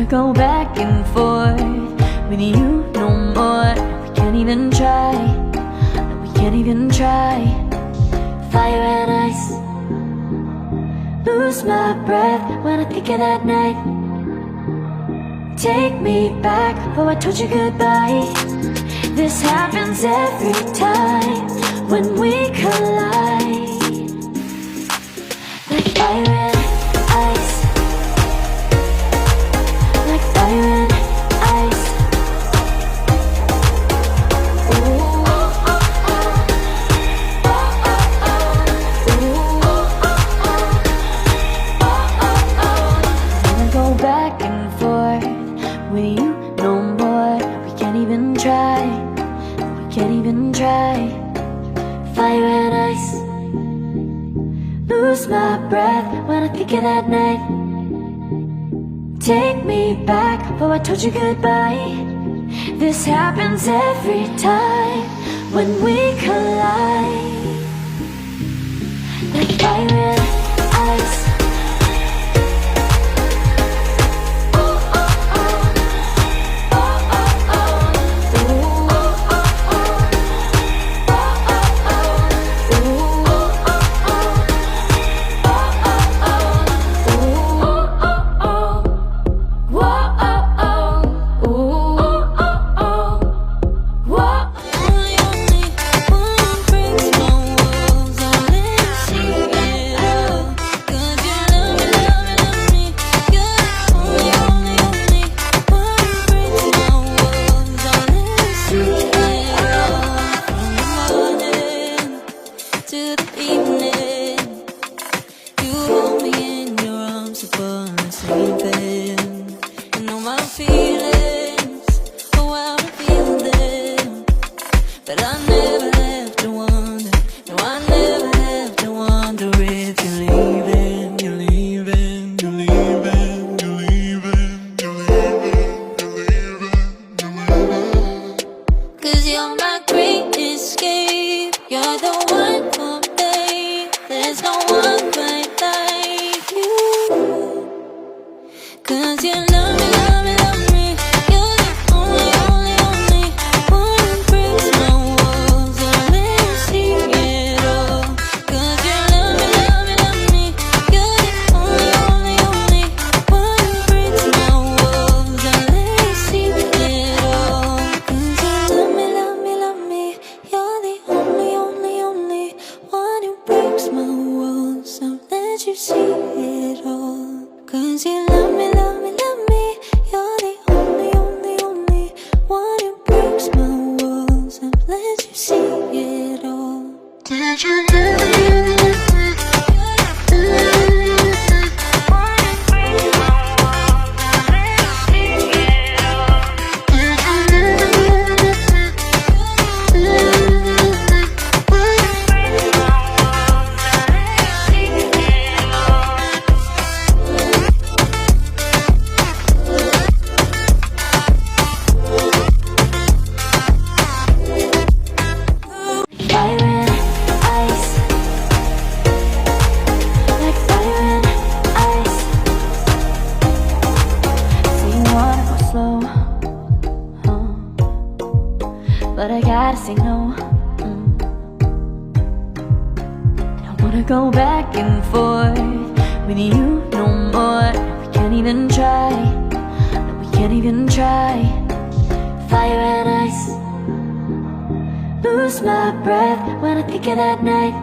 go back and forth with you no more. We can't even try, no, we can't even try. Fire and ice, lose my breath when I think of that night. Take me back, oh I told you goodbye. This happens every time when we collide. Like fire and ice, like fire and ice. Ooh, oh, oh, oh. Oh, oh, oh. Ooh, oh, oh, oh. Oh, oh, oh. Wanna go back and forth with you no more. We can't even try, we can't even try. Fire and ice, lose my breath when I think of that night. Take me back, oh I told you goodbye. This happens every time when we collide. Like fire and ice. But I never have to wonder, no I never have to wonder if you're leaving, you're leaving, you're leaving, you're leaving, you're leaving, you're leaving, you're leaving. Cause you're my great escape, you're the one for me, there's no one quite like you. Cause you love me, love me, love me. You're the only, only, only one who breaks my walls and let me see it all. Cause you love me, love me, love me. You're the only, only, only one who breaks my walls and let me see it all. Cause you love me, love me, love me. You're the only, only, only one who breaks my walls and let you see it all. Cause you love me, love me, love me. You're the only, only, only one who breaks my walls and lets you see it all. Did you love me? But I gotta say no. I don't wanna go back and forth with you no more. We can't even try, no, we can't even try. Fire and ice, lose my breath when I think of that night.